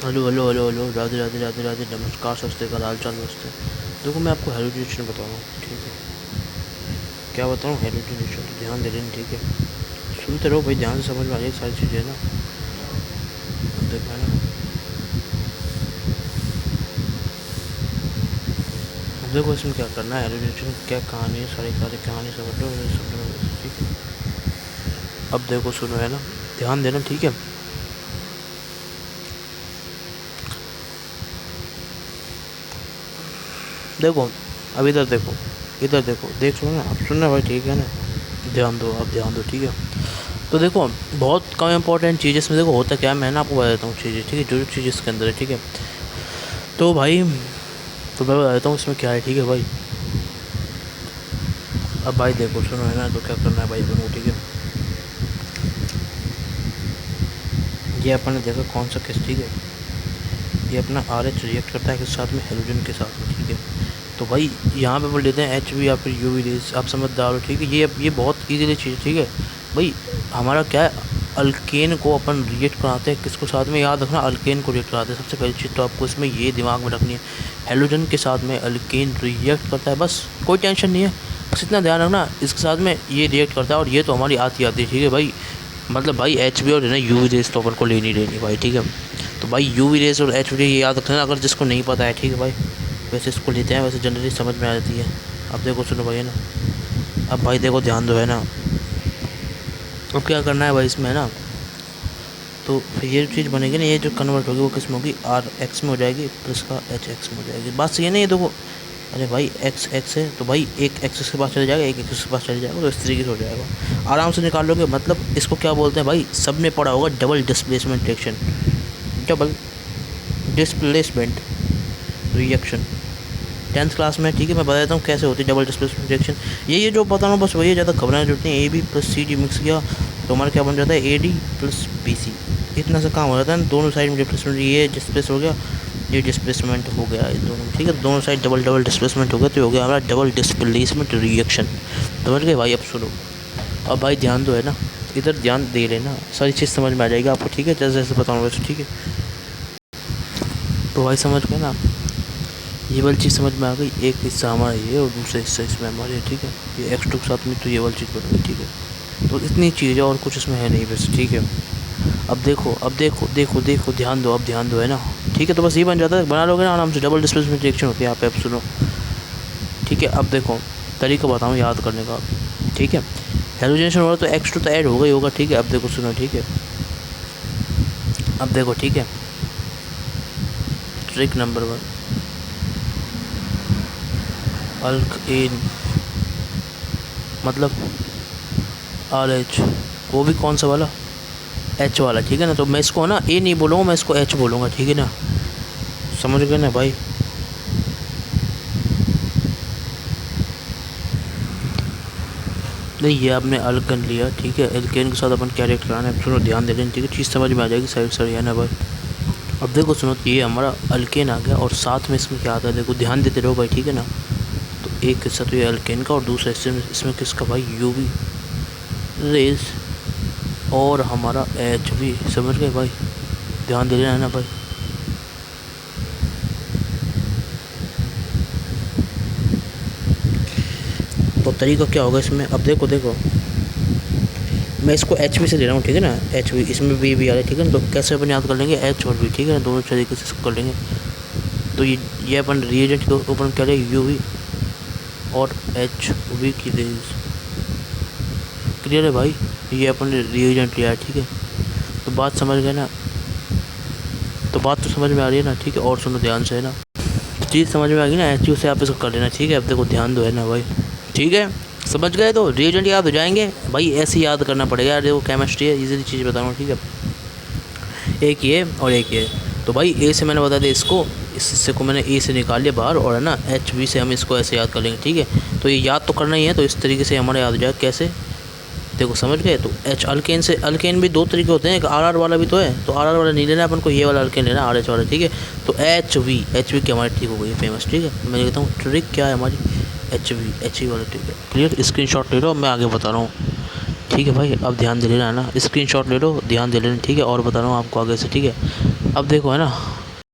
Hello hello hello hello, Radhe Radhe Radhe Radhe, नमस्कार, सस्ते का हाल चाल मस्त है। देखो मैं आपको हेलोजिनेशन बता रहा हूँ, ठीक है। क्या बताऊँ हेलोजिनेशन, तो ध्यान दे लेना, ठीक है। सुनते रहो भाई, ध्यान से समझ में आ जाएगी सारी चीज़ें ना। अब देखो है ना, अब देखो इसमें क्या करना है, हेलोजिनेशन क्या कहानी है, सारी सारी कहानी समझ लो, ठीक है। अब देखो सुनो है ना, ध्यान देना, ठीक है। देखो अब इधर देखो, इधर देखो, देख सुनो ना, अब सुनना भाई, ठीक है ना। ध्यान दो, अब ध्यान दो, ठीक है। तो देखो बहुत कम इंपॉर्टेंट चीज़ इसमें, देखो होता क्या है, मैं ना आपको बता देता हूँ चीज़ें, ठीक है, जो जो चीज़ इसके अंदर है, ठीक है। तो भाई, तो मैं बता देता हूँ इसमें क्या है, ठीक है भाई। अब भाई देखो सुनो है ना, तो क्या करना है भाई दोनों, ठीक है। ये अपन ने देखा कौन सा केस, ठीक है। ये अपना आर एच रिएक्ट करता है किस साथ में, हेलोजन के साथ में, ठीक है। तो भाई यहाँ पे बोल देते हैं एच वी या फिर यू वी रेज, आप समझदार हो, ठीक है। ये बहुत ईजीली चीज़, ठीक है भाई। हमारा क्या है, अल्केन को अपन रिएक्ट कराते हैं किसको साथ में, याद रखना, अल्केन को रिएक्ट कराते हैं। सबसे पहली चीज़ तो आपको इसमें ये दिमाग में रखनी है, हेलोजन के साथ में अल्केन रिएक्ट करता है, बस कोई टेंशन नहीं है। बस इतना ध्यान रखना, इसके साथ में ये रिएक्ट करता है, और ये तो हमारी आती है, ठीक है भाई। मतलब भाई एच वी और है ना यू वी रेज तो अपन को लेनी लेनी भाई, ठीक है। तो भाई यू वी रेज और एच वी ये याद रखना, अगर जिसको नहीं पता है, ठीक है भाई। वैसे इसको लेते हैं, वैसे जनरली समझ में आ जाती है। अब देखो सुनो भाई है ना, अब भाई देखो ध्यान दो है ना। अब क्या करना है भाई इसमें है ना, तो फिर ये जो चीज़ बनेगी ना, ये जो कन्वर्ट होगी वो किस में होगी, आर एक्स में हो जाएगी, प्लस का एच एक्स में हो जाएगी। बात सही है ना ये, देखो। अरे भाई एक्स एक्स है तो भाई एक एक्स के पास चले जाएगा, एक एक्स के पास चले जाएगा, तो इस तरीके से हो जाएगा, आराम से निकाल लोगे। मतलब इसको क्या बोलते हैं भाई, सब में पड़ा होगा, double displacement reaction, double displacement reaction, 10th class में, ठीक है। मैं बता देता हूँ कैसे होती है डबल डिस्प्लेसमेंट रिएक्शन। ये जो पता ना, बस वही, ज़्यादा घबराने जुड़ती हैं। A B plus C D mix किया तो हमारा क्या बन जाता है, A D plus B C. इतना सा काम हो जाता है, दोनों साइड में डिस्प्लेसमेंट, ये डिस्प्लेस हो गया, ये डिस्प्लेसमेंट हो गया, इस दोनों, ठीक है। दोनों साइड डबल डबल डिस्प्लेसमेंट हो गया, तो हो गया हमारा डबल डिस्प्लेसमेंट रिएक्शन। समझ गए भाई, अब सुनो। अब भाई ध्यान दो है ना, इधर ध्यान दे लेना, सारी चीज़ समझ में आ जाएगी आपको, ठीक है, जैसे जैसे बताऊँगा वैसे, ठीक है। तो भाई समझ गए ना, ये वाली चीज़ समझ में आ गई। एक हिस्सा हमारा ये और दूसरा हिस्सा इसमें हमारे, ठीक है। ये एक्स टू के साथ में तो ये वाली चीज़ बन गई, ठीक है। तो इतनी चीज़ है, और कुछ इसमें है नहीं वैसे, ठीक है। अब देखो, अब देखो देखो देखो, ध्यान दो, अब ध्यान दो है ना, ठीक है। तो बस ये बन जाता है, बना लोगे ना आराम से, डबल डिस्प्लेसमेंट रिएक्शन होती है यहाँ पे। अब सुनो, ठीक है। अब देखो तरीका बताऊँ याद करने का, ठीक है। हेलोजनेशन हो रहा तो एक्स टू तो ऐड होगा ही होगा, ठीक है। अब देखो सुनो, ठीक है। अब देखो, ठीक है, ट्रिक नंबर 1, अल्केन मतलब आर एच, वो भी कौन सा वाला, एच वाला, ठीक है ना। तो मैं इसको ना ए नहीं बोलूँगा, मैं इसको एच बोलूँगा, ठीक है ना। समझ गए ना भाई। नहीं, ये आपने अल्केन लिया, ठीक है। एल्केन के साथ अपन क्या रिएक्ट कराना है, सुनो ध्यान दे लेना, ठीक है। चीज़ समझ में आ जाएगी साइड साइड, है ना भाई। अब देखो सुनो, तो ये हमारा अल्केन आ गया, और साथ में इसमें क्या आता है, देखो ध्यान देते रहो भाई, ठीक है ना। तो एक हिस्सा तो ये अल्केन का, और दूसरा हिस्से में इसमें किसका भाई, यूवी रेज, और हमारा एच भी, समझ गए भाई। ध्यान दे लेना है ना भाई। तो तरीका क्या होगा इसमें, अब देखो देखो, मैं इसको एच वी से ले रहा हूँ, ठीक है ना। एच वी, इसमें भी आ रहा है, ठीक है ना। तो कैसे अपन याद कर लेंगे, एच और वी, ठीक है ना, दोनों तरीके से इसको कर लेंगे। तो ये अपन रिएजेंट को अपन कह रहे हैं यू वी और एच वी की रेज, क्लियर है भाई। ये अपन ने रिएजेंट लिया है, ठीक है। तो बात समझ गए ना, तो बात तो समझ में आ रही है ना, ठीक है। और सुनो ध्यान से है ना, चीज़ समझ में आ गई ना, एच यू से आप इसको कर लेना, ठीक है। अब देखो ध्यान दो है ना भाई, ठीक है। समझ गए तो रिएजेंट याद हो जाएंगे भाई, ऐसे ही याद करना पड़ेगा यार, देखो केमिस्ट्री है, इजीली चीज़ बताऊँगा, ठीक है। एक ये और एक ये, तो भाई ए से मैंने बता दिया इसको, इस हिस्से को मैंने ए से निकाल लिया बाहर, और है ना एच बी से हम इसको ऐसे याद कर लेंगे, ठीक है। तो ये याद तो करना ही है, तो इस तरीके से हमारा याद हो जाए, कैसे, देखो समझ गए। तो एच अल्केन से, अल्केन भी दो तरीके होते हैं, एक आर आर वाला भी तो है, तो आर आर वाला नहीं लेना अपन को, ये वाला अल्केन लेना, आर एच वाला, ठीक है। तो एच वी की हमारी ठीक हो गई फेमस, ठीक है। मैं कहता हूँ ट्रिक क्या है हमारी, एच वी वाला, ठीक है। क्लियर, स्क्रीनशॉट ले लो, मैं आगे बता रहा हूँ, ठीक है भाई। अब ध्यान दे लेना है ना, स्क्रीनशॉट ले लो, ध्यान दे लेना, ठीक है। और बता रहा हूँ आपको आगे से, ठीक है। अब देखो है ना,